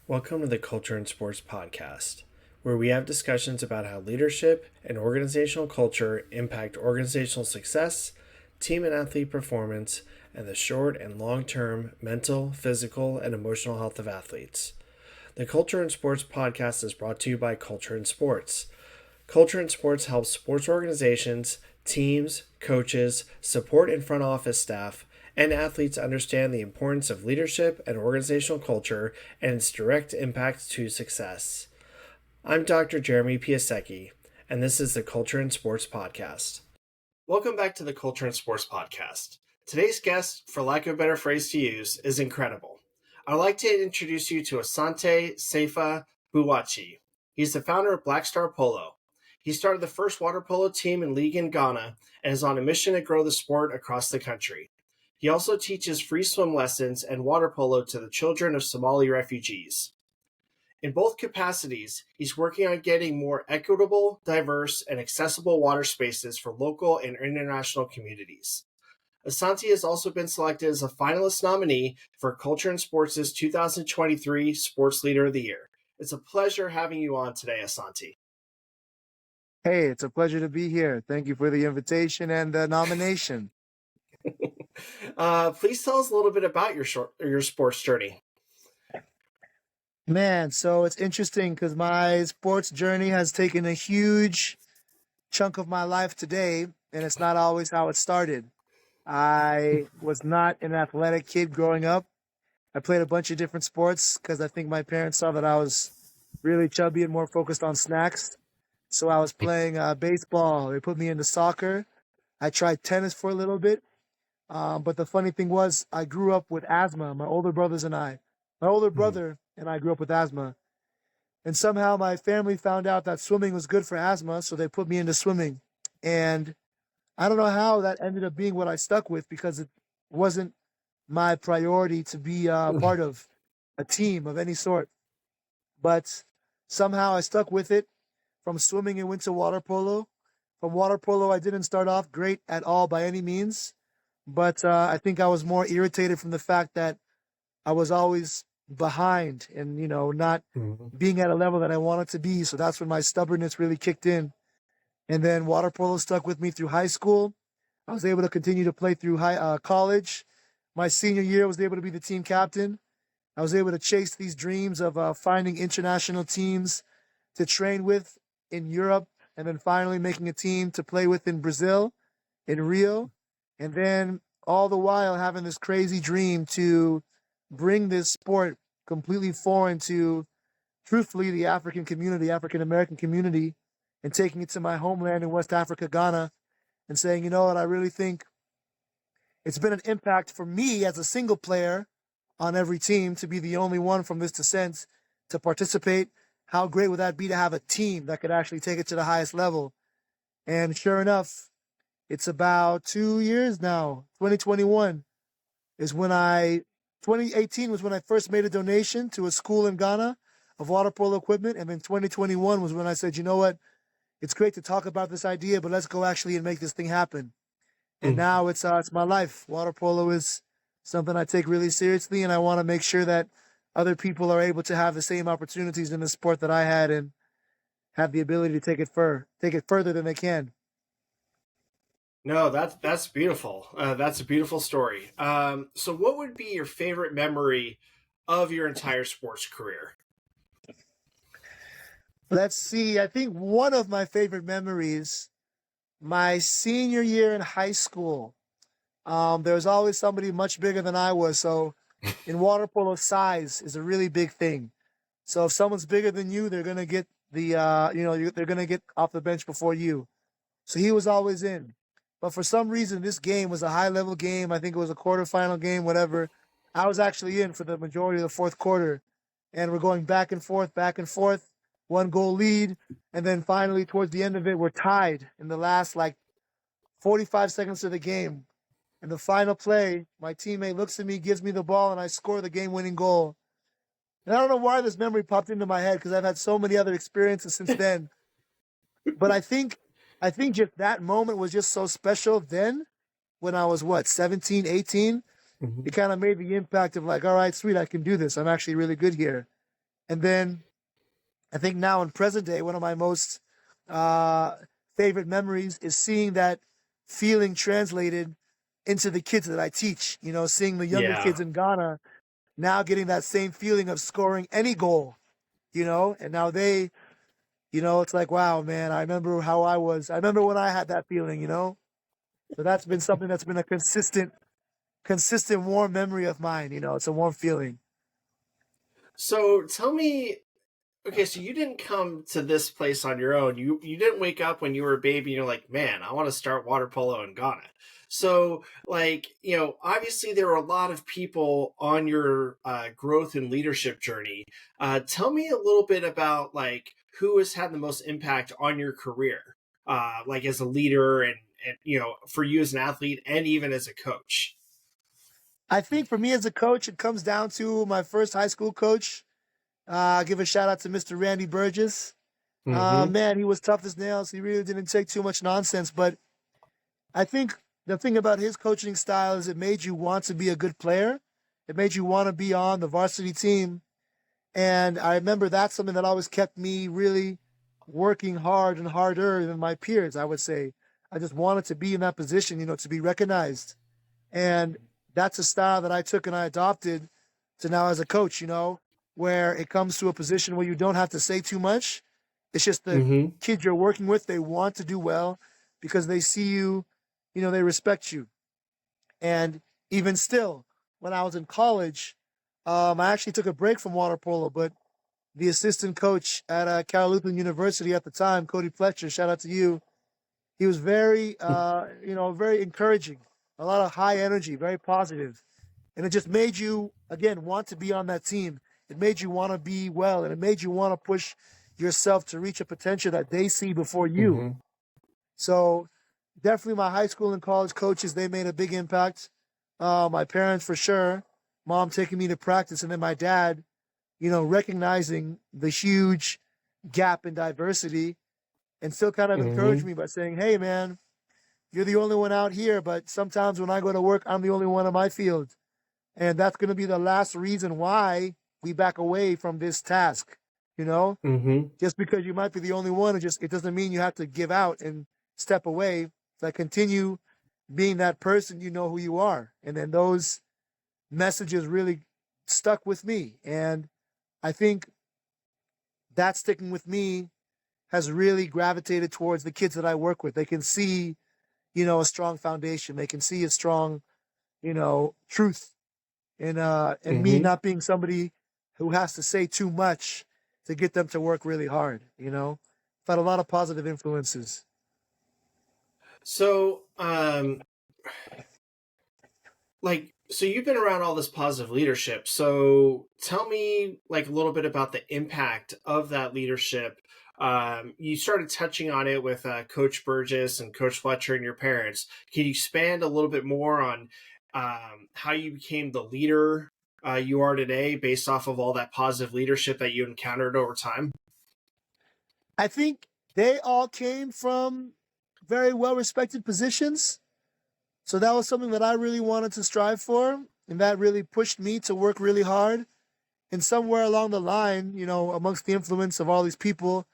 Welcome to the Culture and Sports Podcast, where we have discussions about how leadership and organizational culture impact organizational success, team and athlete performance, and the short and long term mental, physical, and emotional health of athletes. The Culture and Sports Podcast is brought to you by Culture and Sports. Culture and Sports helps sports organizations, teams, coaches, support and front office staff, and athletes understand the importance of leadership and organizational culture and its direct impact to success. I'm Dr. Jeremy Piasecki, and this is the Culture and Sports Podcast. Welcome back to the Culture and Sports Podcast. Today's guest, for lack of a better phrase to use, is incredible. I'd like to introduce you to Asante Sefa-Boakye. He's the founder of Black Star Polo. He started the first water polo team and league in Ghana and is on a mission to grow the sport across the country. He also teaches free swim lessons and water polo to the children of Somali refugees. In both capacities, he's working on getting more equitable, diverse, and accessible water spaces for local and international communities. Asante has also been selected as a finalist nominee for Culture and Sports' 2023 Sports Leader of the Year. It's a pleasure having you on today, Asante. Hey, it's a pleasure to be here. Thank you for the invitation and the nomination. Please tell us a little bit about your sports journey. Man, so it's interesting because my sports journey has taken a huge chunk of my life today, and it's not always how it started. I was not an athletic kid growing up. I played a bunch of different sports because I think my parents saw that I was really chubby and more focused on snacks. So I was playing baseball. They put me into soccer. I tried tennis for a little bit. But the funny thing was, I grew up with asthma. My older brother and I grew up with asthma. And somehow my family found out that swimming was good for asthma, so they put me into swimming. And I don't know how that ended up being what I stuck with because it wasn't my priority to be part of a team of any sort. But somehow I stuck with it. From swimming, it went to water polo. From water polo, I didn't start off great at all by any means. But I think I was more irritated from the fact that I was always behind and, not being at a level that I wanted to be. So that's when my stubbornness really kicked in. And then water polo stuck with me through high school. I was able to continue to play through college. My senior year, I was able to be the team captain. I was able to chase these dreams of finding international teams to train with in Europe, and then finally making a team to play with in Brazil, in Rio. And then all the while having this crazy dream to bring this sport completely foreign to, truthfully, the African American community, and taking it to my homeland in West Africa, Ghana, and saying, you know what, I really think it's been an impact for me as a single player on every team to be the only one from this descent to participate. How great would that be to have a team that could actually take it to the highest level? And sure enough, it's about 2 years now. 2021 is 2018 was when I first made a donation to a school in Ghana of water polo equipment. And then 2021 was when I said, you know what? It's great to talk about this idea, but let's go actually and make this thing happen. And now it's my life. Water polo is something I take really seriously, and I want to make sure that other people are able to have the same opportunities in the sport that I had and have the ability to take it further than they can. No, that's beautiful. That's a beautiful story. So what would be your favorite memory of your entire sports career? Let's see. I think one of my favorite memories, my senior year in high school, there was always somebody much bigger than I was. So in water polo, size is a really big thing. So if someone's bigger than you, they're gonna get they're gonna get off the bench before you. So he was always in. But for some reason, this game was a high level game. I think it was a quarterfinal game, whatever. I was actually in for the majority of the fourth quarter, and we're going back and forth, 1-goal lead, and then finally towards the end of it, we're tied in the last 45 seconds of the game. And the final play, my teammate looks at me, gives me the ball, and I score the game-winning goal. And I don't know why this memory popped into my head because I've had so many other experiences since then. But I think just that moment was just so special then when I was, 17, 18? It kind of made the impact of all right, sweet, I can do this. I'm actually really good here. And then I think now in present day, one of my most uh, favorite memories is seeing that feeling translated into the kids that I teach. You know, seeing the younger Yeah. kids in Ghana now getting that same feeling of scoring any goal. You know, and now they, you know, it's like, wow, man, I remember how I was. I remember when I had that feeling. You know, so that's been something that's been a consistent warm memory of mine. You know, it's a warm feeling. So tell me, okay, so you didn't come to this place on your own. You didn't wake up when you were a baby and you're like, man, I want to start water polo in Ghana. So, like, obviously there were a lot of people on your growth and leadership journey. Tell me a little bit about like who has had the most impact on your career, like as a leader and for you as an athlete and even as a coach. I think for me as a coach, it comes down to my first high school coach. Give a shout out to Mr. Randy Burgess. Mm-hmm. Man, he was tough as nails. He really didn't take too much nonsense. But I think the thing about his coaching style is it made you want to be a good player. It made you want to be on the varsity team. And I remember that's something that always kept me really working hard and harder than my peers, I would say. I just wanted to be in that position, you know, to be recognized. And that's a style that I took and I adopted to now as a coach, you know, where it comes to a position where you don't have to say too much. It's just the Mm-hmm. kids you're working with, they want to do well because they see you, you know, they respect you. And even still, when I was in college, I actually took a break from water polo, but the assistant coach at Cal Lutheran University at the time, Cody Fletcher, shout out to you. He was very, you know, very encouraging, a lot of high energy, very positive, and it just made you again want to be on that team. It made you want to be well, and it made you want to push yourself to reach a potential that they see before you. Mm-hmm. So definitely, my high school and college coaches they made a big impact. My parents for sure, mom taking me to practice, and then my dad, you know, recognizing the huge gap in diversity and still kind of encouraged Mm-hmm. me by saying, "Hey, man, you're the only one out here, but sometimes when I go to work, I'm the only one in my field. And that's going to be the last reason why we back away from this task. You know, Mm-hmm. just because you might be the only one, it doesn't mean you have to give out and step away. Like continue being that person, you know who you are. And then those messages really stuck with me. And I think that sticking with me has really gravitated towards the kids that I work with. They can see, you know, a strong foundation. They can see a strong, you know, truth and me Mm-hmm. not being somebody who has to say too much to get them to work really hard. You know, I've had a lot of positive influences. So, so you've been around all this positive leadership. So tell me like a little bit about the impact of that leadership. You started touching on it with Coach Burgess and Coach Fletcher and your parents. Can you expand a little bit more on how you became the leader you are today based off of all that positive leadership that you encountered over time? I think they all came from very well respected positions. So that was something that I really wanted to strive for. And that really pushed me to work really hard. And somewhere along the line, you know, amongst the influence of all these people,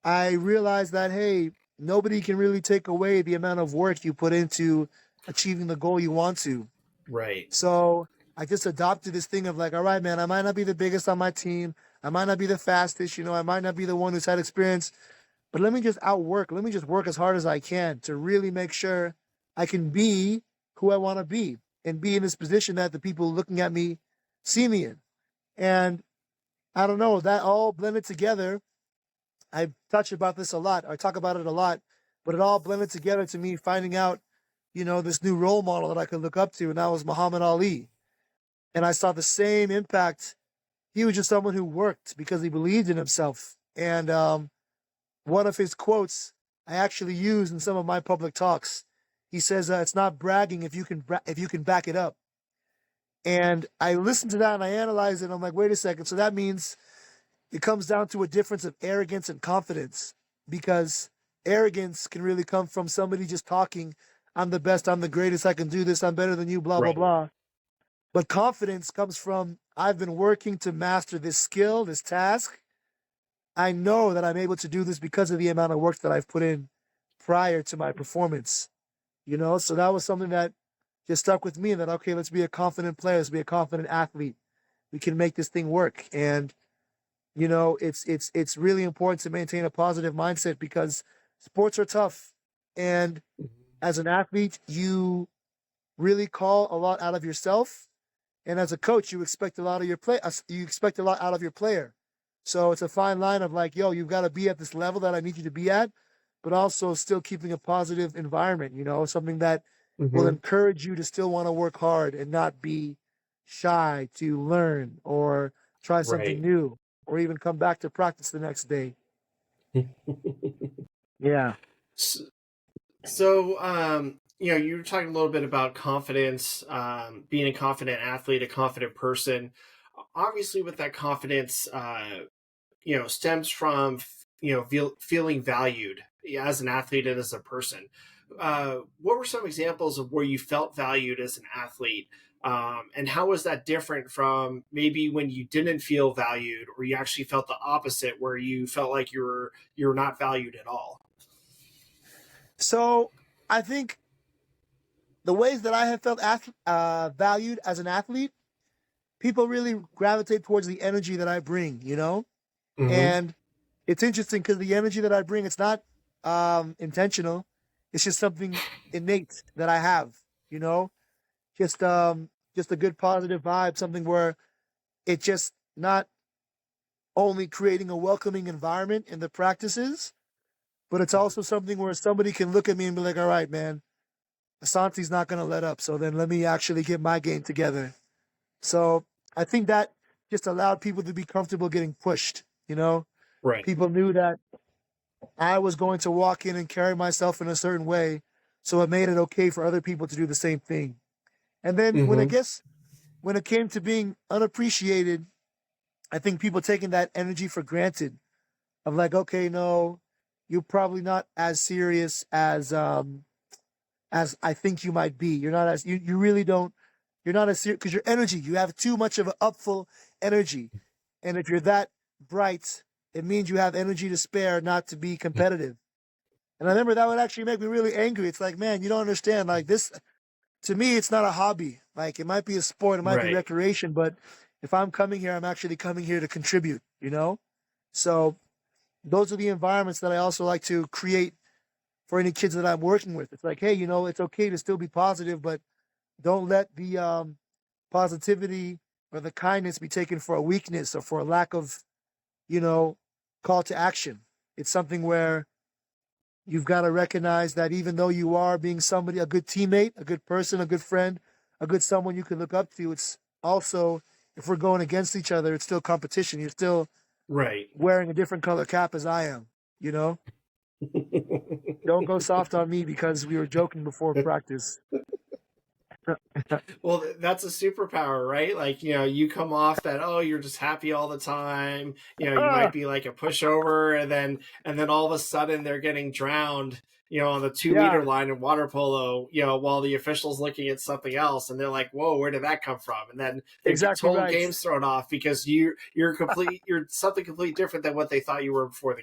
I realized that, hey, nobody can really take away the amount of work you put into achieving the goal you want to. Right. So I just adopted this thing of like, all right, man, I might not be the biggest on my team. I might not be the fastest, you know, I might not be the one who's had experience, but let me just outwork. Let me just work as hard as I can to really make sure I can be who I want to be and be in this position that the people looking at me see me in. And I don't know, that all blended together. I touch about this a lot. I talk about it a lot, but it all blended together to me finding out, you know, this new role model that I could look up to, and that was Muhammad Ali. And I saw the same impact. He was just someone who worked because he believed in himself. And one of his quotes I actually use in some of my public talks. He says, "It's not bragging if you can back it up." And I listened to that and I analyzed it. And I'm like, wait a second. So that means it comes down to a difference of arrogance and confidence, because arrogance can really come from somebody just talking, "I'm the best, I'm the greatest, I can do this, I'm better than you, blah blah Right. blah." But confidence comes from I've been working to master this skill, this task. I know that I'm able to do this because of the amount of work that I've put in prior to my performance. So that was something that just stuck with me, that okay, let's be a confident player, let's be a confident athlete. We can make this thing work. And it's really important to maintain a positive mindset, because sports are tough. And as an athlete, you really call a lot out of yourself, and as a coach, you expect a lot of your play. You expect a lot out of your player. So it's a fine line of like, yo, you've got to be at this level that I need you to be at, but also still keeping a positive environment. Something that will Mm-hmm. encourage you to still want to work hard and not be shy to learn or try something Right. new, or even come back to practice the next day. Yeah. So, you were talking a little bit about confidence, being a confident athlete, a confident person. Obviously, with that confidence, stems from feeling valued as an athlete and as a person. What were some examples of where you felt valued as an athlete, and how was that different from maybe when you didn't feel valued, or you actually felt the opposite, where you felt like you were not valued at all? So I think the ways that I have felt valued as an athlete, people really gravitate towards the energy that I bring. Mm-hmm. And it's interesting because the energy that I bring, it's not intentional. It's just something innate that I have, you know, just a good positive vibe, something where it's just not only creating a welcoming environment in the practices, but it's also something where somebody can look at me and be like, all right, man, Asante's not going to let up. So then let me actually get my game together. So I think that just allowed people to be comfortable getting pushed. Right. People knew that I was going to walk in and carry myself in a certain way. So it made it okay for other people to do the same thing. And then Mm-hmm. when it came to being unappreciated, I think people taking that energy for granted, of like, okay, no, you're probably not as serious as I think you might be. You're not as you really don't you're not as serious because your energy, you have too much of an upful energy. And if you're that bright, it means you have energy to spare, not to be competitive. And I remember that would actually make me really angry. It's like, man, you don't understand. Like this, to me, it's not a hobby. Like it might be a sport, it might be Right. recreation, but if I'm coming here, I'm actually coming here to contribute. So those are the environments that I also like to create for any kids that I'm working with. It's like, hey, it's okay to still be positive, but don't let the positivity or the kindness be taken for a weakness or for a lack of, you know, call to action. It's something where you've got to recognize that even though you are being somebody, a good teammate, a good person, a good friend, a good someone you can look up to, it's also, if we're going against each other, it's still competition. You're still Right. wearing a different color cap as I am, you know? Don't go soft on me because we were joking before practice. Well, that's a superpower, right? Like, you come off that, oh, you're just happy all the time. You might Ah, be like a pushover, and then all of a sudden they're getting drowned, on the 2 meter yeah, line in water polo, while the official's looking at something else, and they're like, whoa, where did that come from? And then their exactly total right. game's thrown off because you're something completely different than what they thought you were before the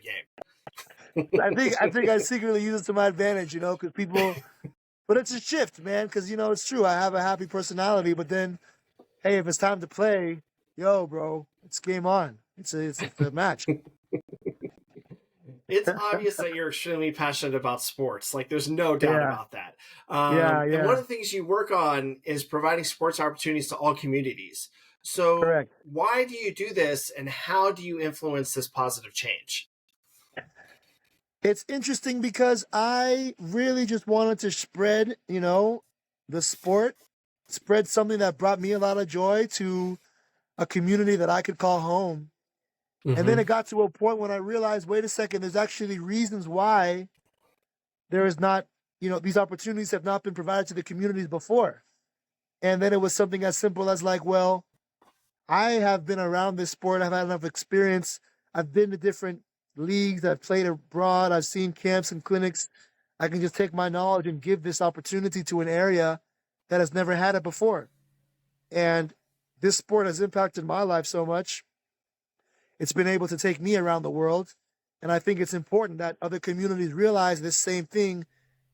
I think I secretly use it to my advantage, because people. But it's a shift, man. Because it's true. I have a happy personality, but then, hey, if it's time to play, yo, bro, it's game on. It's a match. game. It's obvious that you're extremely passionate about sports. Like, there's no doubt Yeah, about that. yeah, And one yeah. of the things you work on is providing sports opportunities to all communities. So, Correct. why do you do this, and how do you influence this positive change? It's interesting because I really just wanted to spread, the sport, spread something that brought me a lot of joy to a community that I could call home. And then Mm-hmm. it got to a point when I realized, wait a second, there's actually reasons why there is not, these opportunities have not been provided to the communities before. And then it was something as simple as like, well, I have been around this sport. I've had enough experience. I've been to different leagues. I've played abroad. I've seen camps and clinics. I can just take my knowledge and give this opportunity to an area that has never had it before. And this sport has impacted my life so much. It's been able to take me around the world. And I think it's important that other communities realize this same thing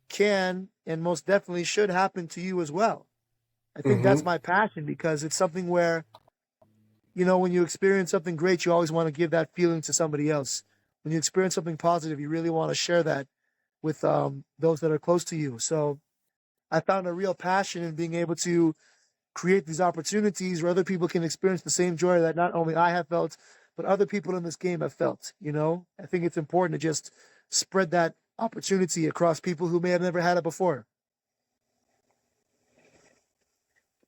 can and most definitely should happen to you as well. I think that's Mm-hmm. my passion because it's something where, when you experience something great, you always want to give that feeling to somebody else. When you experience something positive, you really want to share that with those that are close to you. So I found a real passion in being able to create these opportunities where other people can experience the same joy that not only I have felt, but other people in this game have felt. I think it's important to just spread that opportunity across people who may have never had it before.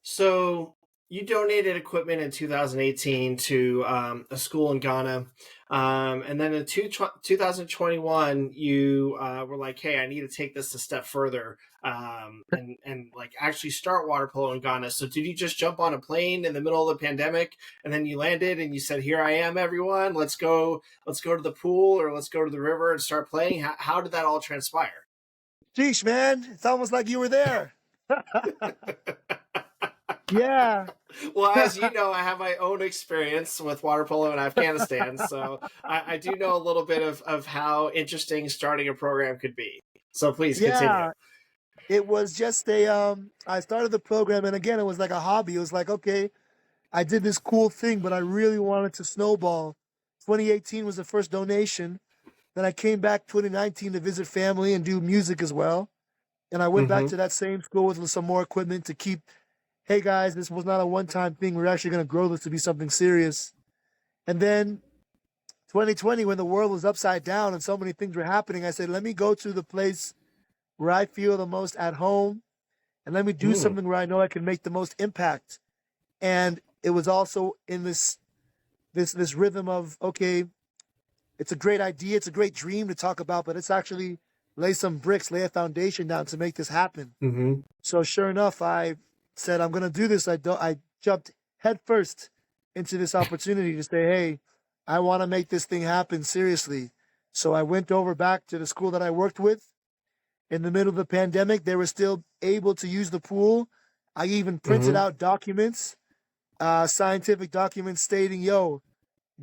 So you donated equipment in 2018 to a school in Ghana, and then in 2021 you were like, "Hey, I need to take this a step further and like actually start water polo in Ghana." So did you just jump on a plane in the middle of the pandemic and then you landed and you said, "Here I am, everyone. Let's go to the pool or let's go to the river and start playing"? How did that all transpire? Sheesh, man, it's almost like you were there. Yeah. Well, as you know, I have my own experience with water polo in Afghanistan, so I do know a little bit of how interesting starting a program could be. So please continue. Yeah. It was just I started the program, and again, it was like a hobby. It was like, okay, I did this cool thing, but I really wanted to snowball. 2018 was the first donation. Then I came back 2019 to visit family and do music as well. And I went back Mm-hmm. to that same school with some more equipment to keep, hey guys, this was not a one time thing. We're actually going to grow this to be something serious. And then 2020, when the world was upside down and so many things were happening, I said, let me go to the place where I feel the most at home and let me do Mm. something where I know I can make the most impact. And it was also in this rhythm of, okay, it's a great idea, it's a great dream to talk about, but it's actually lay some bricks, lay a foundation down to make this happen. Mm-hmm. So sure enough, I said I'm gonna do this. I jumped headfirst into this opportunity to say, hey, I want to make this thing happen seriously. So I went over back to the school that I worked with. In the middle of the pandemic, they were still able to use the pool. I even printed Mm-hmm. out documents, scientific documents stating, yo,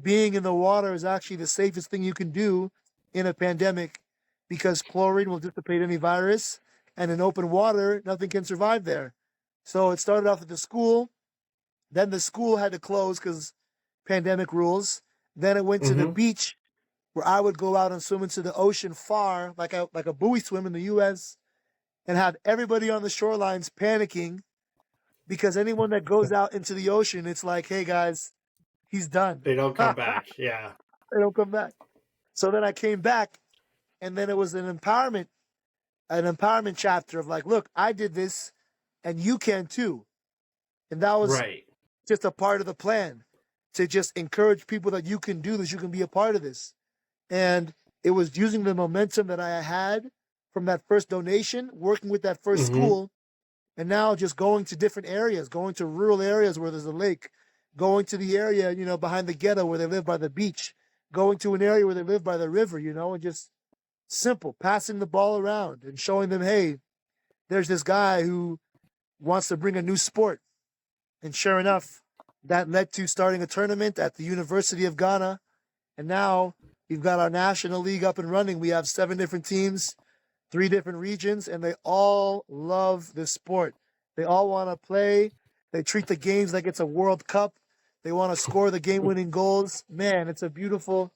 being in the water is actually the safest thing you can do in a pandemic because chlorine will dissipate any virus, and in open water, nothing can survive there. So it started off at the school. Then the school had to close because pandemic rules. Then it went to the Mm-hmm. beach where I would go out and swim into the ocean far, like a buoy swim in the U.S., and have everybody on the shorelines panicking because anyone that goes out into the ocean, it's like, hey guys, he's done. They don't They come back. Yeah. don't come back. So then I came back, and then it was an empowerment chapter of like, look, I did this, and you can too. And that was Right. just a part of the plan to just encourage people that you can do this, you can be a part of this. And it was using the momentum that I had from that first donation, working with that first Mm-hmm. school, and now just going to different areas, going to rural areas where there's a lake, going to the area, behind the ghetto where they live by the beach, going to an area where they live by the river, and just simple, passing the ball around and showing them, hey, there's this guy who wants to bring a new sport. And sure enough, that led to starting a tournament at the University of Ghana. And now we've got our national league up and running. We have 7 different teams, 3 different regions, and they all love this sport. They all want to play. They treat the games like it's a World Cup. They want to score the game-winning goals. Man, it's a beautiful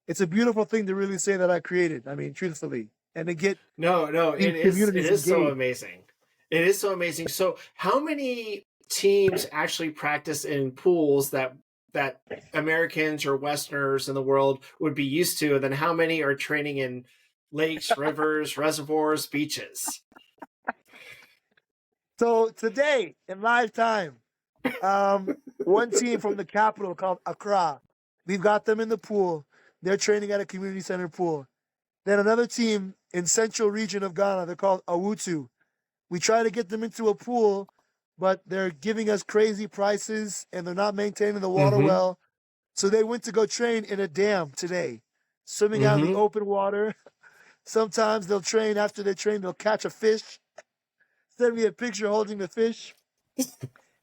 thing to really say that I created. I mean, truthfully, and to get No, these it communities is so engaged. amazing. It is so amazing. So how many teams actually practice in pools that Americans or Westerners in the world would be used to, and then how many are training in lakes, rivers, reservoirs, beaches? So today, in live time, one team from the capital called Accra, we've got them in the pool. They're training at a community center pool. Then another team in central region of Ghana, they're called Awutu. We try to get them into a pool, but they're giving us crazy prices and they're not maintaining the water Mm-hmm. well. So they went to go train in a dam today, swimming out in the Mm-hmm. open water. Sometimes they'll train. After they train, they'll catch a fish, send me a picture holding the fish.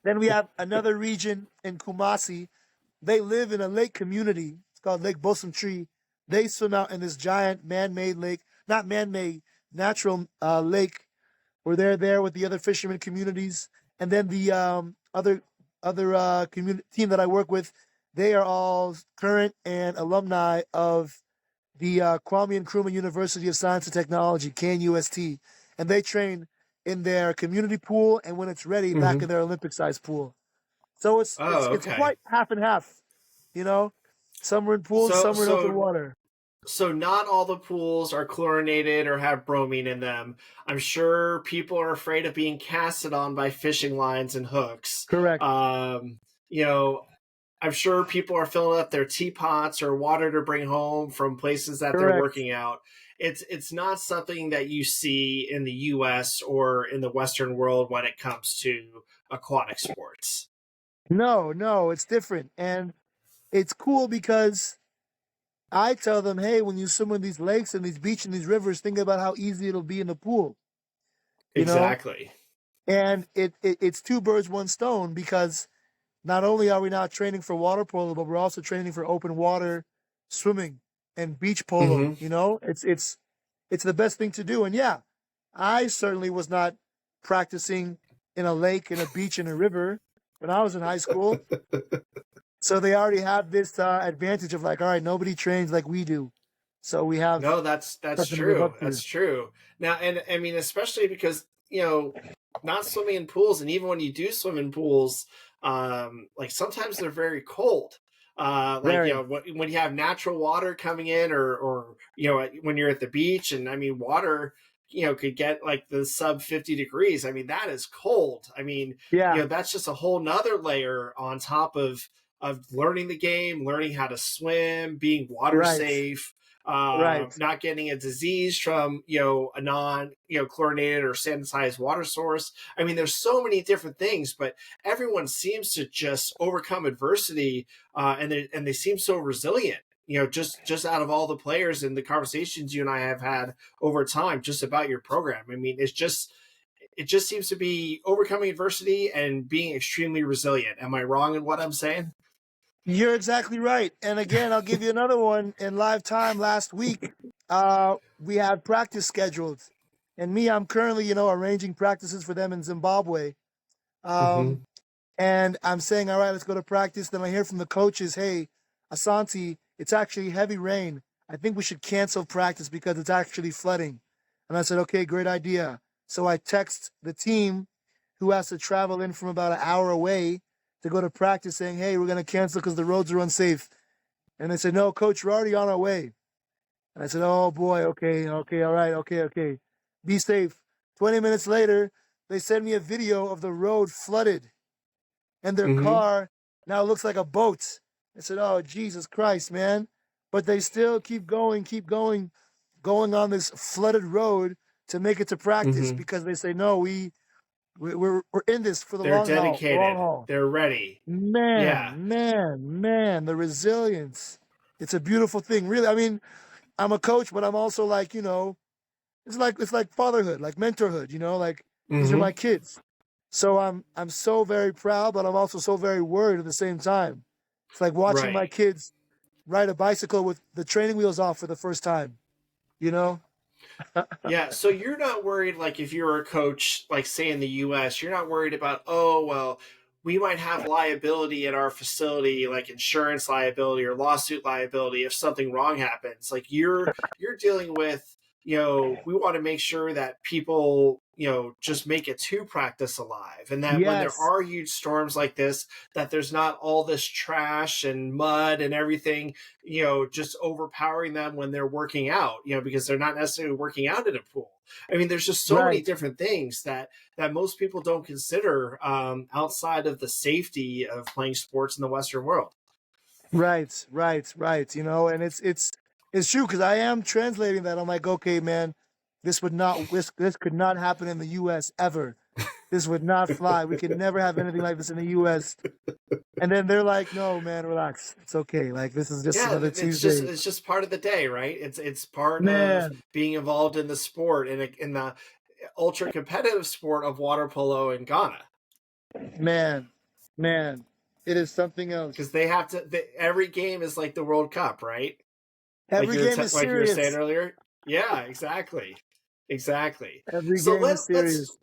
Then we have another region in Kumasi. They live in a lake community. It's called Lake Bosom Tree. They swim out in this giant man-made lake, not man-made, natural lake, where they're there with the other fishermen communities. And then the other community team that I work with, they are all current and alumni of the Kwame Nkrumah University of Science and Technology, KNUST, and they train in their community pool, and when it's ready, back in Hmm. their Olympic-sized pool. So it's Oh, it's it's okay. quite half and half, you know. Some are in pools, So some are in open so water. so not all the pools are chlorinated or have bromine in them. I'm sure people are afraid of being casted on by fishing lines and hooks. Correct, Um, you know, I'm sure people are filling up their teapots or water to bring home from places that they're correct. working out. It's not something that you see in the US or in the Western world when it comes to aquatic sports. No, no, it's different, and it's cool because I tell them, hey, when you swim in these lakes and these beaches and these rivers, think about how easy it'll be in the pool, you know. Exactly. And it's two birds, one stone because not only are we not training for water polo, but we're also training for open water swimming and beach polo. Hmm. You know, it's the best thing to do. And yeah, I certainly was not practicing in a lake, in a beach, in a river when I was in high school. So they already have this advantage of like, all right, nobody trains like we do, so we have No, that's something to live true. up to. That's true. Now, and I mean, especially because not swimming in pools, and even when you do swim in pools, like sometimes they're very cold. Like Very, when you have natural water coming in, or when you're at the beach, and I mean, water could get like the sub 50 degrees. I mean, that is cold. I mean, yeah, that's just a whole nother layer on top of learning the game, learning how to swim, being water right, safe, right. not getting a disease from a non chlorinated or sanitized water source. I mean, there's so many different things, but everyone seems to just overcome adversity, and they seem so resilient. Just out of all the players and the conversations you and I have had over time, just about your program. I mean, it just seems to be overcoming adversity and being extremely resilient. Am I wrong in what I'm saying? You're exactly right. And again, I'll give you another one in live time last week. We had practice scheduled, and me, I'm currently, arranging practices for them in Zimbabwe. Um, Hmm. and I'm saying, all right, let's go to practice. Then I hear from the coaches, hey, Asante, it's actually heavy rain. I think we should cancel practice because it's actually flooding. And I said, okay, great idea. So I text the team who has to travel in from about an hour away to go to practice saying, hey, we're going to cancel because the roads are unsafe. And they said, no, coach, we're already on our way. And I said, oh boy, okay, okay, all right, okay, okay. Be safe. 20 minutes later, they send me a video of the road flooded and their Hmm. car now looks like a boat. I said, oh, Jesus Christ, man. But they still keep going on this flooded road to make it to practice Hmm. because they say, no, we're in this for the They're long haul, long dedicated. haul. They're ready. Yeah. Man, the resilience. It's a beautiful thing. Really, I mean, I'm a coach, but I'm also like, it's like fatherhood, like mentorhood, like these are my Hmm. kids. So I'm so very proud, but I'm also so very worried at the same time. It's like watching my Right. kids ride a bicycle with the training wheels off for the first time, you know? Yeah, so you're not worried, like if you're a coach, like say in the US, you're not worried about, oh, well, we might have liability at our facility, like insurance liability or lawsuit liability if something wrong happens. Like you're dealing with, we want to make sure that people, just make it to practice alive. And that when there Yes, are huge storms like this, that there's not all this trash and mud and everything just overpowering them when they're working out, because they're not necessarily working out in a pool. I mean, there's just so many right. different things that most people don't consider outside of the safety of playing sports in the Western world. Right, right, right. And it's true because I am translating that. I'm like, okay, man, this could not happen in the U.S. ever. This would not fly. We could never have anything like this in the U.S. And then they're like, no, man, relax. It's okay. Like this is just Yeah, another it's just Tuesday, it's just part of the day, right? It's part of man, being involved in the sport, in the ultra competitive sport of water polo in Ghana. man. Man, it is something because else. they have to. Every game is like the World Cup, right? Every game is Like you were saying serious. earlier. Yeah, exactly, exactly. Every So game is serious.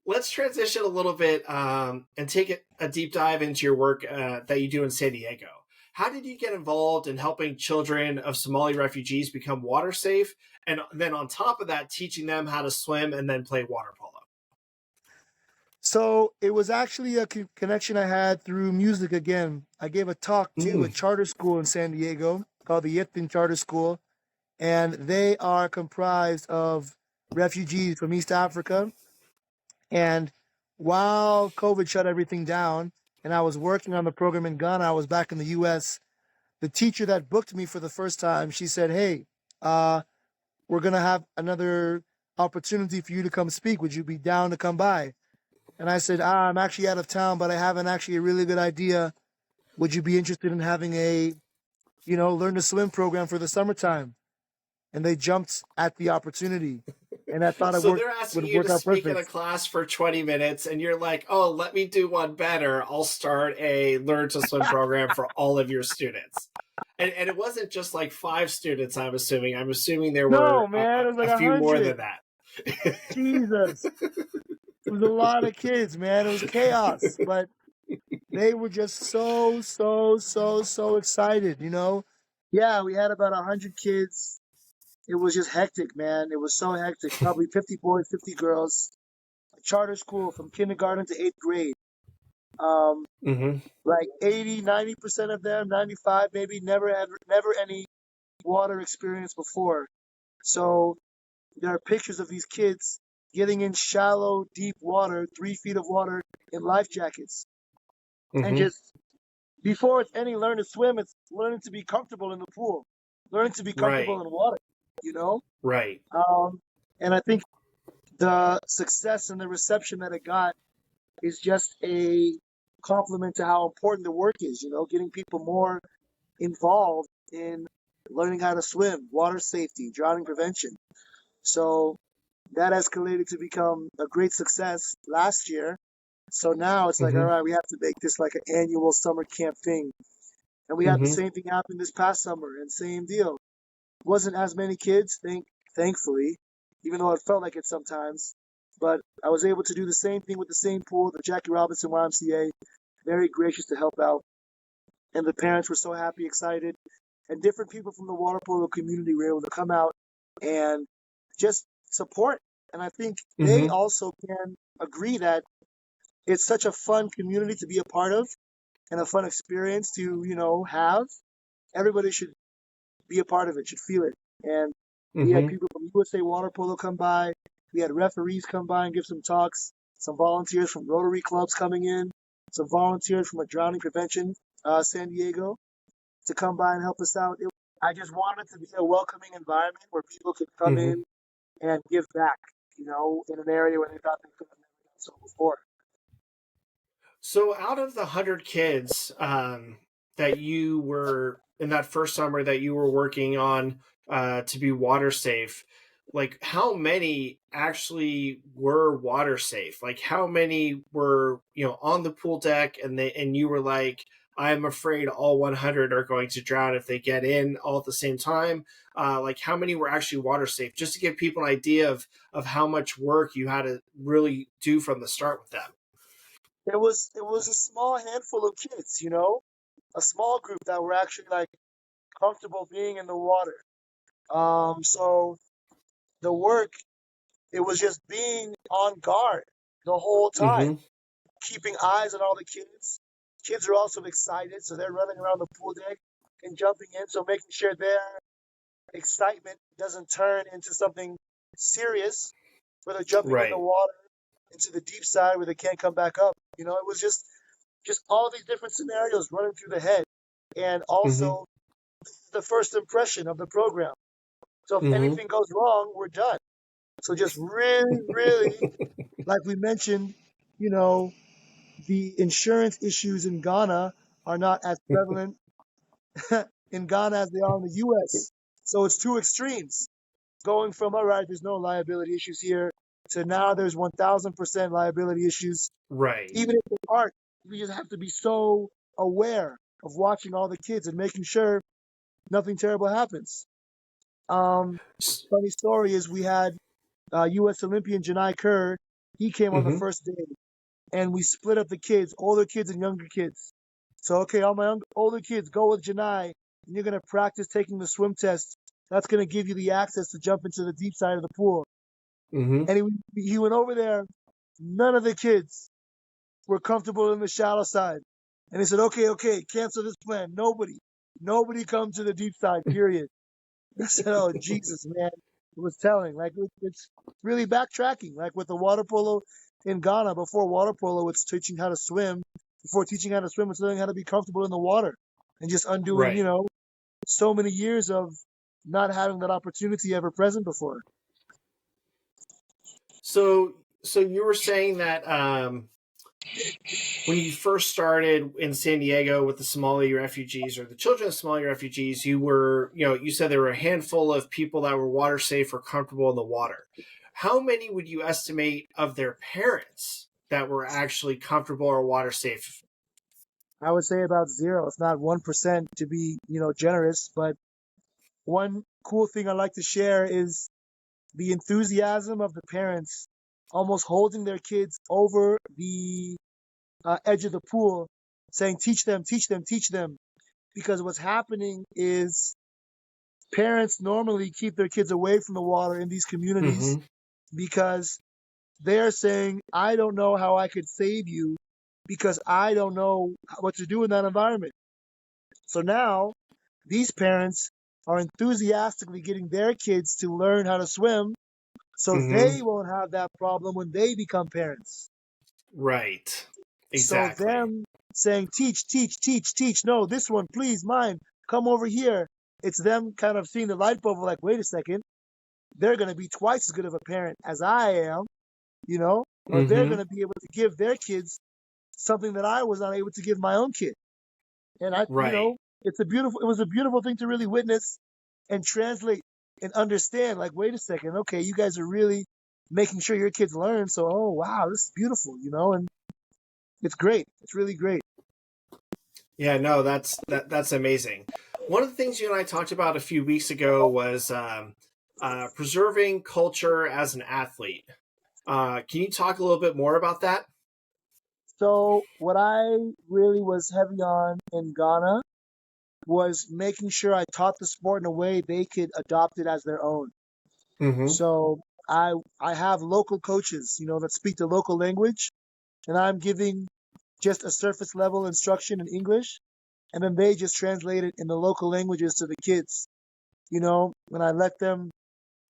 let's transition a little bit and take a deep dive into your work that you do in San Diego. How did you get involved in helping children of Somali refugees become water safe, and then on top of that, teaching them how to swim and then play water polo? So it was actually a connection I had through music again. I gave a talk to a Mm. charter school in San Diego called the Yethin Charter School, and they are comprised of refugees from East Africa. And while COVID shut everything down and I was working on the program in Ghana, I was back in the US. The teacher that booked me for the first time, she said, "Hey, uh, we're going to have another opportunity for you to come speak. Would you be down to come by?" And I said, I'm actually out of town, but I have an actually a really good idea. Would you be interested in having a, learn to swim program for the summertime? And they jumped at the opportunity. And I thought So they're would asking you to work out speak in a perfect. class for 20 minutes, and you're like, oh, let me do one better. I'll start a learn to swim program for all of your students. And it wasn't just like 5 students, I'm assuming. I'm assuming there No, were man, it was like a a few more hundred. than that. Jesus. It was a lot of kids, man. It was chaos. But they were just so, so, so, so excited, Yeah, we had about 100 kids. It was just hectic, man. It was so hectic. Probably 50 boys, 50 girls. A charter school from kindergarten to eighth grade. Um, Mm-hmm. like 80, 90% of them, 95 maybe, never any water experience before. So there are pictures of these kids getting in shallow, deep water, 3 feet of water in life jackets. And Mm-hmm. just before it's any learn to swim, it's learning to be comfortable in the pool, learning to be comfortable Right. in water, you know? Right. Um, and I think the success and the reception that it got is just a compliment to how important the work is, getting people more involved in learning how to swim, water safety, drowning prevention. So that escalated to become a great success last year. So now it's like, all Mm-hmm. right, we have to make this like an annual summer camp thing. And we had the Mm-hmm. same thing happen this past summer, and same deal. Wasn't as many kids, thankfully, even though it felt like it sometimes. But I was able to do the same thing with the same pool, the Jackie Robinson YMCA, very gracious to help out. And the parents were so happy, excited. And different people from the water polo community were able to come out and just support. And I think they Mm-hmm. also can agree that it's such a fun community to be a part of and a fun experience to, have. Everybody should be a part of it, should feel it. And we had Mm-hmm. people from USA Water Polo come by. We had referees come by and give some talks. Some volunteers from Rotary clubs coming in. Some volunteers from a drowning prevention, San Diego, to come by and help us out. I just wanted it to be a welcoming environment where people could come Mm-hmm. in and give back, in an area where they thought they could have never done so before. So, out of the 100 kids that you were in that first summer that you were working on to be water safe, like how many actually were water safe? Like how many were on the pool deck and you were like, I'm afraid all 100 are going to drown if they get in all at the same time. Like how many were actually water safe? Just to give people an idea of how much work you had to really do from the start with them. It was a small handful of kids, a small group that were actually like comfortable being in the water. So the work, it was just being on guard the whole time, Mm-hmm. keeping eyes on all the kids. Kids are also excited, so they're running around the pool deck and jumping in, so making sure their excitement doesn't turn into something serious where they're jumping in the Right. water into the deep side where they can't come back up. It was just all these different scenarios running through the head. And Mm-hmm. also the first impression of the program. So if Mm-hmm. anything goes wrong, we're done. So just really, really, like we mentioned, you know, the insurance issues in Ghana are not as prevalent in Ghana as they are in the US. So it's two extremes. Going from, all right, there's no liability issues here, to now there's 1000% liability issues, Right. even if they aren't. we just have to be so aware of watching all the kids and making sure nothing terrible happens. Funny story is we had U.S. Olympian Janai Kerr. He came on the Mm-hmm. first day, and we split up the kids, older kids and younger kids. So, okay, all my older kids go with Janai, and you're going to practice taking the swim test. That's going to give you the access to jump into the deep side of the pool. Mm-hmm. And he went over there. None of the kids were comfortable in the shallow side. And he said, okay, cancel this plan. Nobody come to the deep side, period. I said, oh, Jesus, man. It was telling. Like, it's really backtracking. Like with the water polo in Ghana, before water polo, it's teaching how to swim. Before teaching how to swim, it's learning how to be comfortable in the water and just undoing, Right. so many years of not having that opportunity ever present before. So you were saying that when you first started in San Diego with the Somali refugees or the children of Somali refugees, you said there were a handful of people that were water safe or comfortable in the water. How many would you estimate of their parents that were actually comfortable or water safe? I would say about zero, if not 1% to be, generous. But one cool thing I like to share is the enthusiasm of the parents almost holding their kids over the edge of the pool, saying, teach them, teach them, teach them. Because what's happening is parents normally keep their kids away from the water in these communities Mm-hmm. because they're saying, I don't know how I could save you because I don't know what to do in that environment. So now these parents are enthusiastically getting their kids to learn how to swim so Mm-hmm. they won't have that problem when they become parents. Right. So Exactly. them saying, teach, teach, teach, teach. No, this one, please, mine. Come over here. It's them kind of seeing the light bulb like, wait a second. They're going to be twice as good of a parent as I am, or they're Mm-hmm. going to be able to give their kids something that I was not able to give my own kid. And Right. it was a beautiful thing to really witness and translate and understand. Like, wait a second. Okay. You guys are really making sure your kids learn. So, oh, wow, this is beautiful, and it's great. It's really great. Yeah, no, that's amazing. One of the things you and I talked about a few weeks ago was preserving culture as an athlete. Can you talk a little bit more about that? So what I really was heavy on in Ghana was making sure I taught the sport in a way they could adopt it as their own. Mm-hmm. So I have local coaches, that speak the local language, and I'm giving just a surface level instruction in English, and then they just translate it in the local languages to the kids, and I let them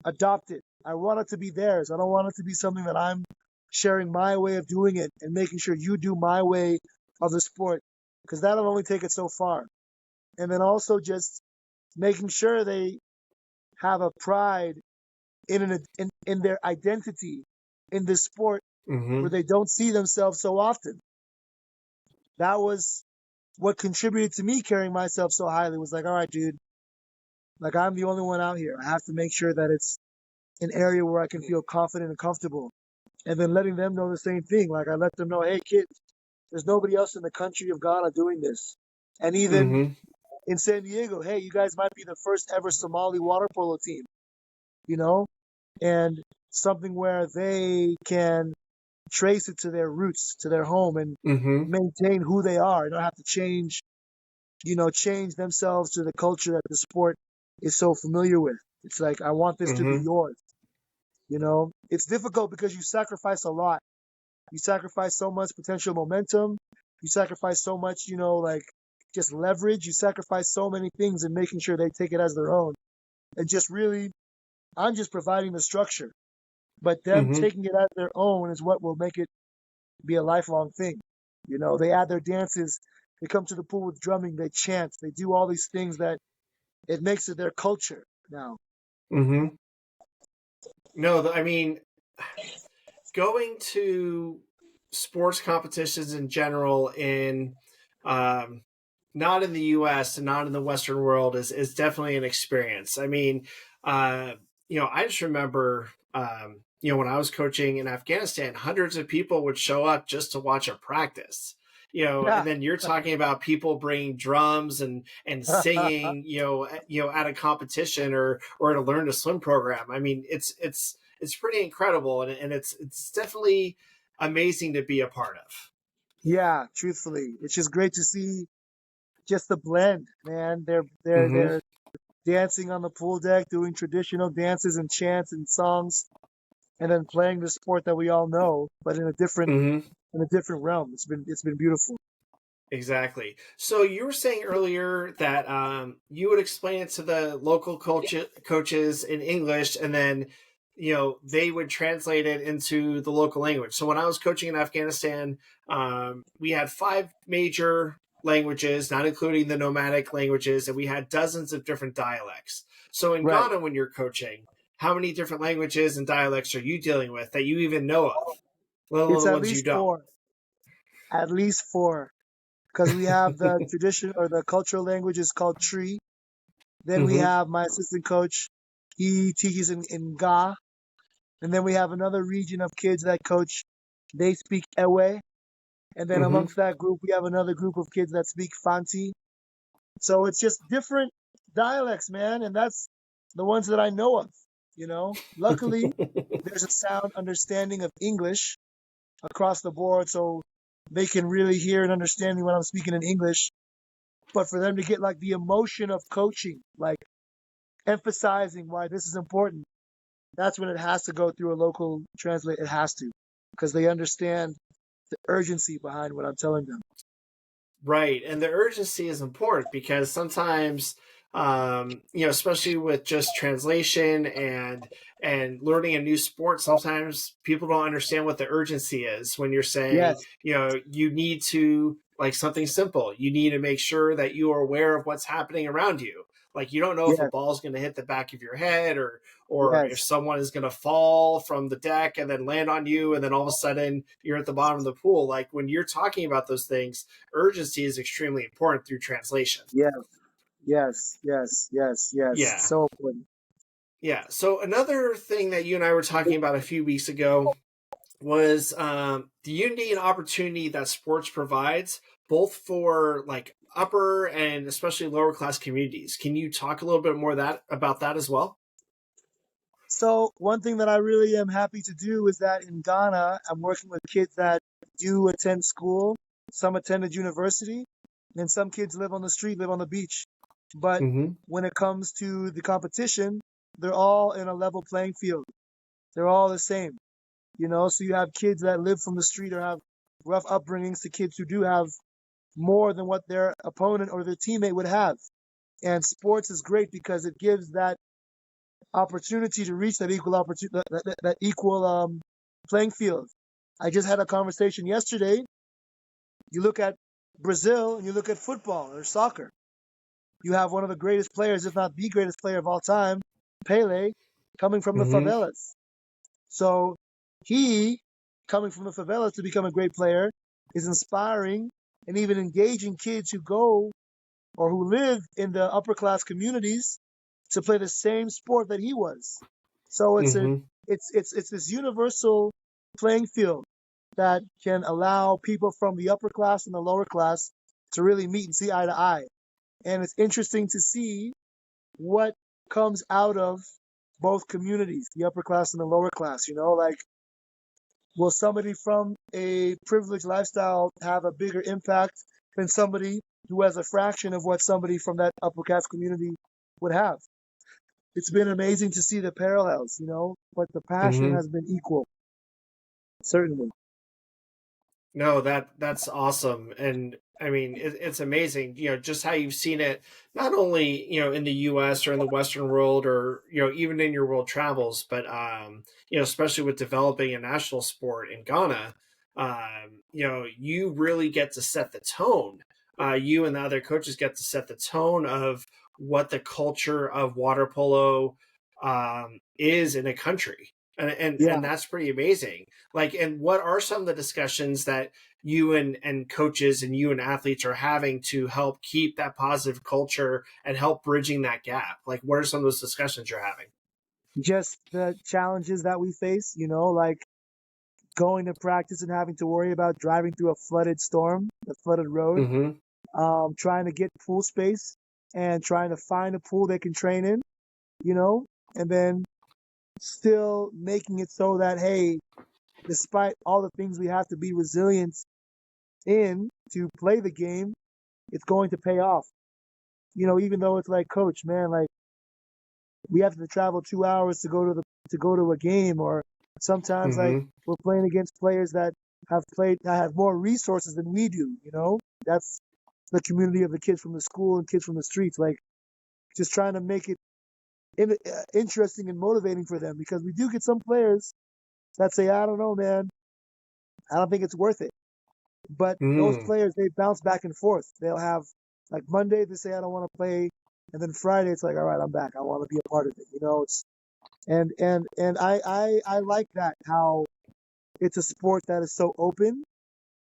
adopt it. I want it to be theirs. I don't want it to be something that I'm sharing my way of doing it and making sure you do my way of the sport, because that'll only take it so far. And then also just making sure they have a pride in their identity in this sport Mm-hmm. where they don't see themselves so often. That was what contributed to me carrying myself so highly. Was like, all right, dude, like I'm the only one out here. I have to make sure that it's an area where I can feel confident and comfortable. And then letting them know the same thing. Like I let them know, hey kids, there's nobody else in the country of Ghana doing this. And even Mm-hmm. in San Diego, hey, you guys might be the first ever Somali water polo team, you know? And something where they can trace it to their roots, to their home, and Mm-hmm. maintain who they are. They don't have to change themselves to the culture that the sport is so familiar with. It's like, I want this to be Mm-hmm. yours. It's difficult because you sacrifice a lot. You sacrifice so much potential momentum. You sacrifice so much, like just leverage. You sacrifice so many things in making sure they take it as their own. And just really, I'm just providing the structure. But them Mm-hmm. taking it as their own is what will make it be a lifelong thing. They add their dances. They come to the pool with drumming. They chant. They do all these things that it makes it their culture now. Mm-hmm. No, I mean, going to sports competitions in general in um, not in the U.S. and not in the Western world is definitely an experience. I mean, uh, I just remember, when I was coaching in Afghanistan, hundreds of people would show up just to watch a practice. and Yeah. then you're talking about people bringing drums and singing, at a competition or to learn to swim program. I mean, it's pretty incredible, and it's definitely amazing to be a part of. Yeah, truthfully. It's just great to see just the blend, man. Hmm. They're dancing on the pool deck, doing traditional dances and chants and songs, and then playing the sport that we all know, but Hmm. in a different realm. It's been beautiful. Exactly. So you were saying earlier that you would explain it to the local coaches in English, and then they would translate it into the local language. So when I was coaching in Afghanistan, we had five major languages, not including the nomadic languages, and we had dozens of different dialects. So in Right. Ghana, when you're coaching, how many different languages and dialects are you dealing with that you even know of, let alone It's the ones you don't? at least four, because we have the tradition or the cultural language is called Tree. Then we Hmm. have my assistant coach. He teaches in Ga. And then we have another region of kids that coach. They speak Ewe. And then Hmm. amongst that group, we have another group of kids that speak Fanti. So it's just different dialects, man. And that's the ones that I know of, Luckily, there's a sound understanding of English across the board. So they can really hear and understand me when I'm speaking in English. But for them to get like the emotion of coaching, like emphasizing why this is important, that's when it has to go through a local translate. It has to, because they understand the urgency behind what I'm telling them. Right. And the urgency is important because sometimes, especially with just translation and learning a new sport, sometimes people don't understand what the urgency is when you're saying, Yes, you need to, like, something simple. You need to make sure that you are aware of what's happening around you. Like, you don't know if a yes, ball is going to hit the back of your head, or if yes, someone is going to fall from the deck and then land on you, and then all of a sudden you're at the bottom of the pool. Like, when you're talking about those things, urgency is extremely important through translation. yes, yes, yes, yes, yes. Yeah. So important. Yeah. So another thing that you and I were talking about a few weeks ago was the unity and opportunity that sports provides, both for like upper and especially lower class communities. Can you talk a little bit more about that as well? So one thing that I really am happy to do is that in Ghana, I'm working with kids that do attend school. Some attended university, and some kids live on the street, live on the beach. But Mm-hmm. when it comes to the competition, they're all in a level playing field. They're all the same. So you have kids that live from the street or have rough upbringings to kids who do have more than what their opponent or their teammate would have. And sports is great because it gives that opportunity to reach that equal opportunity, that equal playing field. I just had a conversation yesterday. You look at Brazil and you look at football or soccer. You have one of the greatest players, if not the greatest player of all time, Pele, coming from the Mm-hmm. favelas. So he, coming from the favelas to become a great player, is inspiring and even engaging kids who go or who live in the upper class communities to play the same sport that he was. So Mm-hmm. it's this universal playing field that can allow people from the upper class and the lower class to really meet and see eye to eye. And it's interesting to see what comes out of both communities, the upper class and the lower class. Like, will somebody from a privileged lifestyle have a bigger impact than somebody who has a fraction of what somebody from that upper class community would have? It's been amazing to see the parallels, but the passion Mm-hmm. has been equal, certainly. No, that's awesome, and I mean it's amazing. Just how you've seen it, not only in the U.S. or in the Western world, or even in your world travels, but especially with developing a national sport in Ghana, you really get to set the tone. You and the other coaches get to set the tone of what the culture of water polo is in a country, and Yeah, that's pretty amazing. Like, and what are some of the discussions that you and coaches and you and athletes are having to help keep that positive culture and help bridging that gap? Like, what are some of those discussions you're having? just the challenges that we face, like going to practice and having to worry about driving through a flooded storm. the flooded road, Mm-hmm. trying to get pool space and trying to find a pool they can train in, you know, and then still making it so that, hey, despite all the things we have to be resilient in to play the game, it's going to pay off. You know, even though it's like, coach, man, like we have to travel 2 hours to go to a game, or sometimes like Mm-hmm. we're playing against players that have more resources than we do. You know, that's the community of the kids from the school and kids from the streets. Like just trying to make it interesting and motivating for them, because we do get some players that say, I don't know, man, I don't think it's worth it. But those Mm. players, they bounce back and forth. They'll have like Monday they say I don't want to play, and then Friday it's like, all right, I'm back. I want to be a part of it. You know, it's and I like that, how it's a sport that is so open,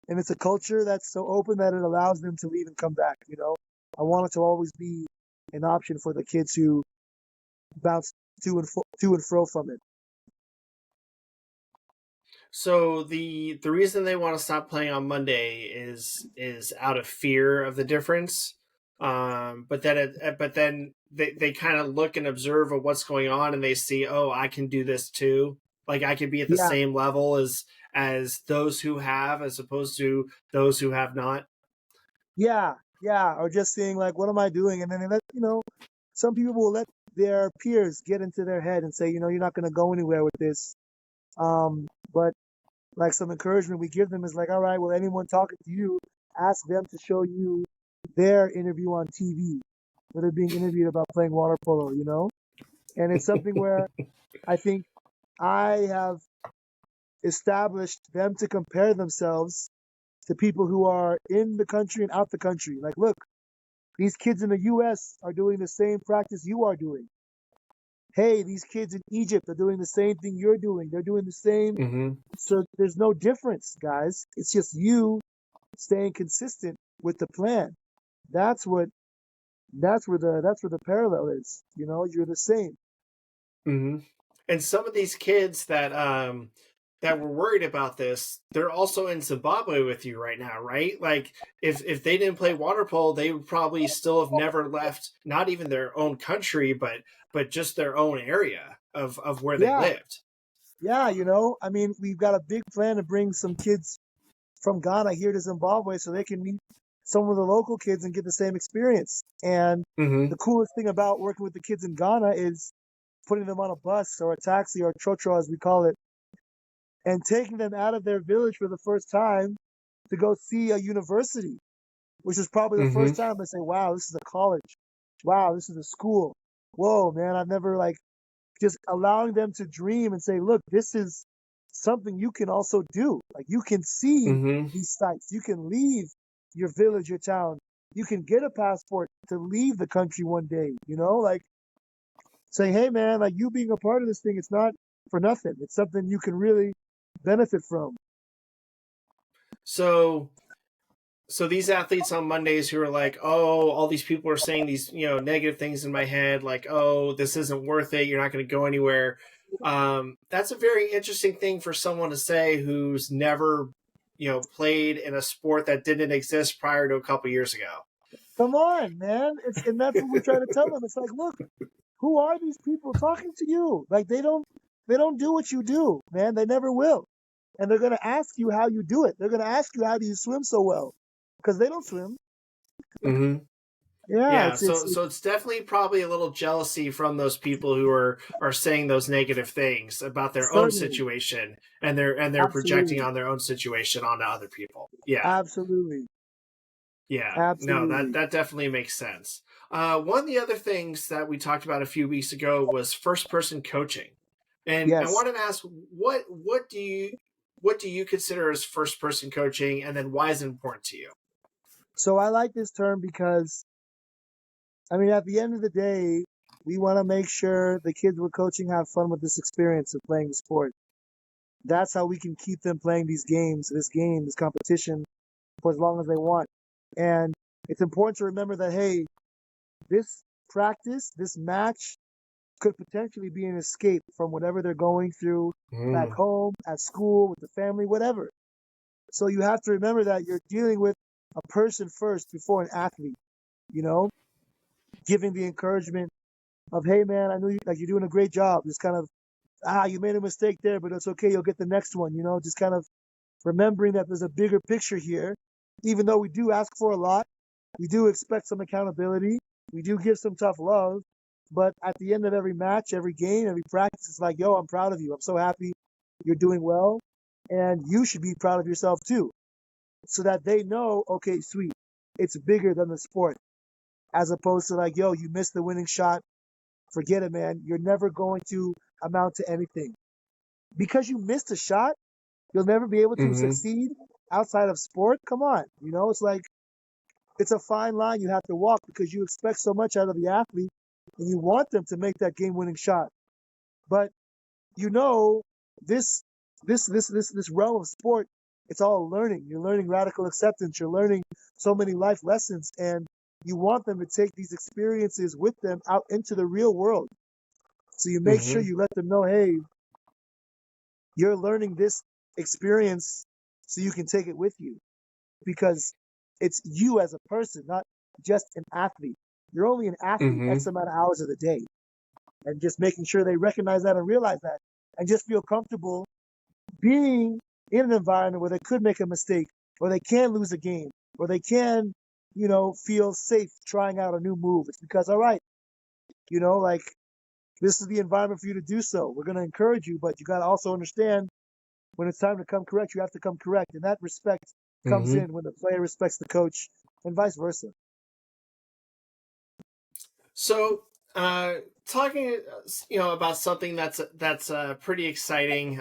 and it's a culture that's so open that it allows them to leave and come back. You know, I want it to always be an option for the kids who bounce to and fro from it. So the reason they want to stop playing on Monday is out of fear of the difference. But then they kind of look and observe of what's going on, and they see, oh, I can do this too. Like I could be at the Yeah, same level as those who have, as opposed to those who have not. yeah. Or just seeing like, what am I doing? And then they let, you know, some people will let their peers get into their head and say, you know, you're not going to go anywhere with this. But like some encouragement we give them is like, all right, well, anyone talking to you, ask them to show you their interview on TV, where they're being interviewed about playing water polo, you know? And it's something where I think I have established them to compare themselves to people who are in the country and out the country. Like, look, these kids in the US are doing the same practice you are doing. Hey, these kids in Egypt are doing the same thing you're doing. They're doing the same. Mm-hmm. So there's no difference, guys. It's just you staying consistent with the plan. That's what that's where the parallel is. You know, you're the same. Mm-hmm. And some of these kids that were worried about this, they're also in Zimbabwe with you right now, right? Like if they didn't play water polo, they would probably still have never left not even their own country, but just their own area of where they Yeah, lived. yeah. You know, I mean, we've got a big plan to bring some kids from Ghana here to Zimbabwe so they can meet some of the local kids and get the same experience. And Mm-hmm. the coolest thing about working with the kids in Ghana is putting them on a bus or a taxi or trotro as we call it, and taking them out of their village for the first time to go see a university, which is probably the Mm-hmm. first time they say, wow, this is a college. Wow, this is a school. Whoa, man, I've never like just allowing them to dream and say, look, this is something you can also do. Like you can see Mm-hmm. these sites. You can leave your village, your town. You can get a passport to leave the country one day, you know, like saying, hey man, like you being a part of this thing, it's not for nothing. It's something you can really benefit from. So so these athletes on Mondays who are like, oh, all these people are saying these, negative things in my head, like, oh, this isn't worth it. You're not going to go anywhere. That's a very interesting thing for someone to say who's never, played in a sport that didn't exist prior to a couple years ago. Come on, man. And that's what we try to tell them. It's like, look, who are these people talking to you? Like they don't do what you do, man. They never will. And they're gonna ask you how you do it. They're gonna ask you how do you swim so well, because they don't swim. Mm-hmm. Yeah, Yeah, so it's definitely probably a little jealousy from those people who are saying those negative things about their own certainly, situation, and they're projecting absolutely, on their own situation onto other people. Yeah. absolutely, Yeah, no, that absolutely. that definitely makes sense. One of the other things that we talked about a few weeks ago was first person coaching, and I Yes. wanted to ask what do you consider as first person coaching, and then why is it important to you? So I like this term because I mean, at the end of the day, we want to make sure the kids we're coaching have fun with this experience of playing the sport. That's how we can keep them playing this competition for as long as they want. And it's important to remember that, hey, this practice, this match could potentially be an escape from whatever they're going through back Mm, home, at school, with the family, whatever. So you have to remember that you're dealing with a person first before an athlete, you know, giving the encouragement of, hey man, I know you, like, you're doing a great job. Just kind of, you made a mistake there, but it's okay. You'll get the next one, you know, just kind of remembering that there's a bigger picture here. Even though we do ask for a lot, we do expect some accountability. We do give some tough love. But at the end of every match, every game, every practice, it's like, yo, I'm proud of you. I'm so happy you're doing well. And you should be proud of yourself too. So that they know, okay, sweet, it's bigger than the sport. As opposed to like, yo, you missed the winning shot. Forget it, man. You're never going to amount to anything. Because you missed a shot, you'll never be able to Mm-hmm. succeed outside of sport. Come on. You know, it's like, it's a fine line you have to walk because you expect so much out of the athlete and you want them to make that game winning shot. But you know, this this realm of sport, it's all learning. You're learning radical acceptance, you're learning so many life lessons, and you want them to take these experiences with them out into the real world. So you make sure Mm-hmm. you let them know, hey, you're learning this experience so you can take it with you. Because it's you as a person, not just an athlete. You're only an athlete Mm-hmm. X amount of hours of the day. And just making sure they recognize that and realize that. And just feel comfortable being in an environment where they could make a mistake, or they can lose a game, or they can, you know, feel safe trying out a new move. It's because, all right, you know, like, this is the environment for you to do so. We're going to encourage you, but you got to also understand when it's time to come correct, you have to come correct. And that respect comes Mm-hmm. in when the player respects the coach and vice versa. So, talking, about something that's pretty exciting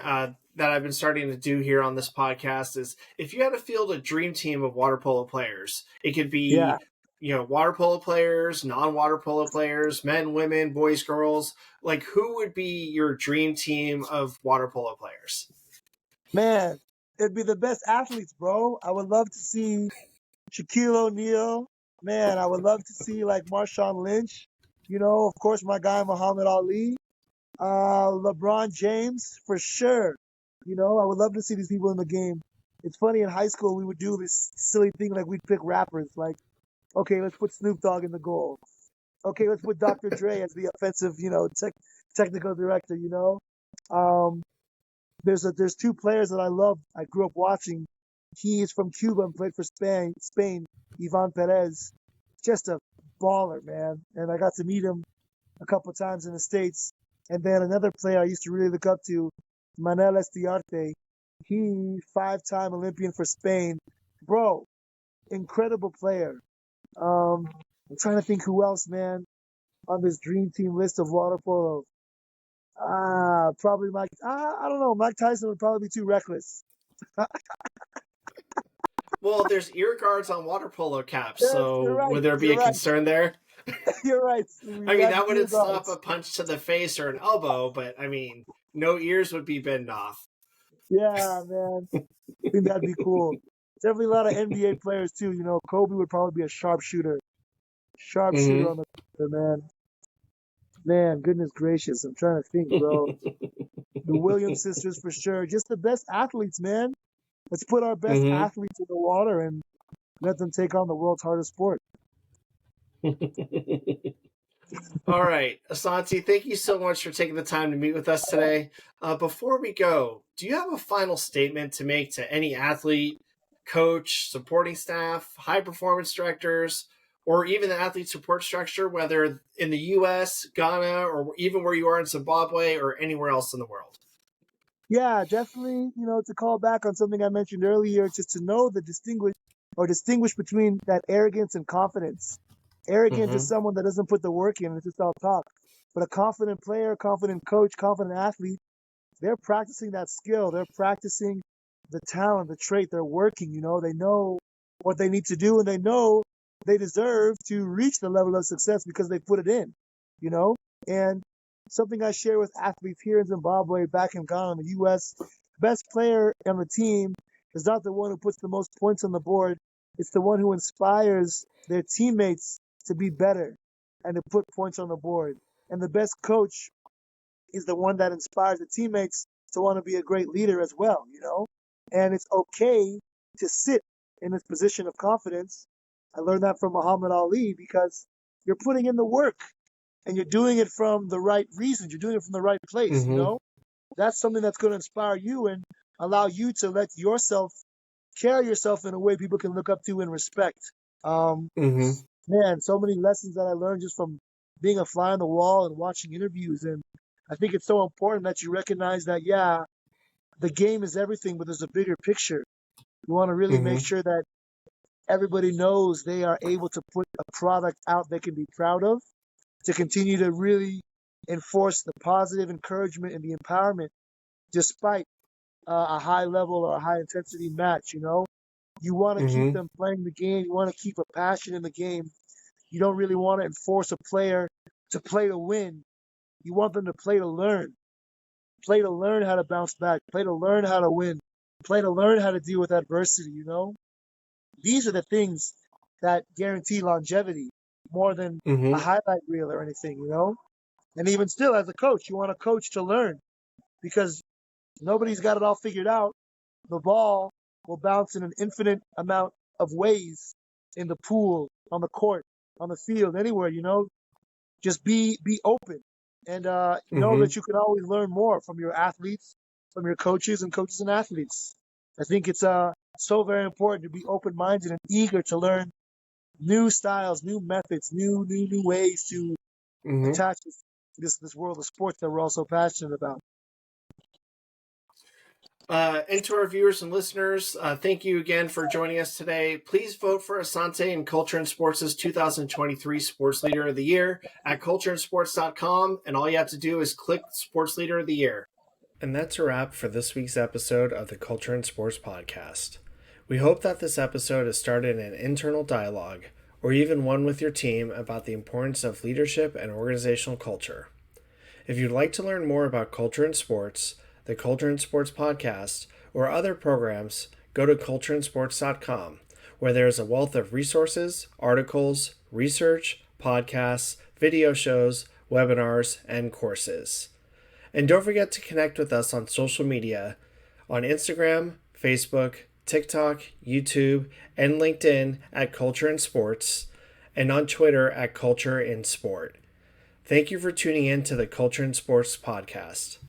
that I've been starting to do here on this podcast is if you had to field a dream team of water polo players, it could Yeah. be water polo players, non-water polo players, men, women, boys, girls. Like, who would be your dream team of water polo players? Man, it'd be the best athletes, bro. I would love to see Shaquille O'Neal. Man, I would love to see like Marshawn Lynch. You know, of course, my guy Muhammad Ali. LeBron James for sure. You know, I would love to see these people in the game. It's funny, in high school we would do this silly thing like we'd pick rappers. Like, okay, let's put Snoop Dogg in the goal. Okay, let's put Dr. Dre as the offensive, technical director. You know, um, there's two players that I love. I grew up watching. He is from Cuba and played for Spain. Ivan Perez, just a baller, man. And I got to meet him a couple of times in the States. And then another player I used to really look up to, Manel Estiarte. He 5-time Olympian for Spain. Bro, incredible player. I'm trying to think who else, man, on this dream team list of water polo. Probably Mike. I don't know. Mike Tyson would probably be too reckless. Well, there's ear guards on water polo caps, Yes, you're so right. would there be You're a right. concern there? You're right. I We mean, have that ear wouldn't stop a guards. punch to the face or an elbow, but I mean, no ears would be bitten off. Yeah, man. I think that'd be cool. Definitely a lot of NBA players too. You know, Kobe would probably be a sharpshooter. Sharpshooter Mm-hmm. on the court, man. Man, goodness gracious. I'm trying to think, bro. The Williams sisters for sure. Just the best athletes, man. Let's put our best Mm-hmm. athletes in the water and let them take on the world's hardest sport. All right, Asante, thank you so much for taking the time to meet with us today. Before we go, do you have a final statement to make to any athlete, coach, supporting staff, high performance directors, or even the athlete support structure, whether in the US, Ghana, or even where you are in Zimbabwe or anywhere else in the world? Yeah, definitely, to call back on something I mentioned earlier, just to know the distinguish between that arrogance and confidence. Arrogant is Mm-hmm. someone that doesn't put the work in, it's just all talk. But a confident player, confident coach, confident athlete, they're practicing that skill. They're practicing the talent, the trait. They're working, they know what they need to do and they know they deserve to reach the level of success because they put it in, you know? And something I share with athletes here in Zimbabwe, back in Ghana, in the US, best player on the team is not the one who puts the most points on the board. It's the one who inspires their teammates to be better and to put points on the board. And the best coach is the one that inspires the teammates to want to be a great leader as well, And it's okay to sit in this position of confidence. I learned that from Muhammad Ali because you're putting in the work and you're doing it from the right reasons. You're doing it from the right place, you Mm-hmm. know? That's something that's going to inspire you and allow you to let yourself carry yourself in a way people can look up to and respect. Um, Mm-hmm. Man, so many lessons that I learned just from being a fly on the wall and watching interviews. And I think it's so important that you recognize that, yeah, the game is everything, but there's a bigger picture. You want to really make Mm-hmm. sure that everybody knows they are able to put a product out they can be proud of, to continue to really enforce the positive encouragement and the empowerment despite a high level or a high intensity match, you know? You want to keep Mm-hmm. them playing the game. You want to keep a passion in the game. You don't really want to enforce a player to play to win. You want them to play to learn. Play to learn how to bounce back. Play to learn how to win. Play to learn how to deal with adversity, you know? These are the things that guarantee longevity more than a Mm-hmm. highlight reel or anything, you know? And even still, as a coach, you want a coach to learn because nobody's got it all figured out. The ball will bounce in an infinite amount of ways in the pool, on the court, on the field, anywhere, you know? Just be open and know Mm-hmm. that you can always learn more from your athletes, from your coaches and athletes. I think it's so very important to be open minded and eager to learn new styles, new methods, new ways to Mm-hmm. attach this world of sports that we're all so passionate about. And to our viewers and listeners, thank you again for joining us today. Please vote for Asante and Culture and Sports' 2023 Sports Leader of the Year at cultureandsports.com, and all you have to do is click Sports Leader of the Year. And that's a wrap for this week's episode of the Culture and Sports Podcast. We hope that this episode has started an internal dialogue, or even one with your team, about the importance of leadership and organizational culture. If you'd like to learn more about culture and sports, the Culture and Sports Podcast, or other programs, go to cultureandsports.com, where there is a wealth of resources, articles, research, podcasts, video shows, webinars, and courses. And don't forget to connect with us on social media on Instagram, Facebook, TikTok, YouTube, and LinkedIn at Culture and Sports, and on Twitter at Culture in Sport. Thank you for tuning in to the Culture and Sports Podcast.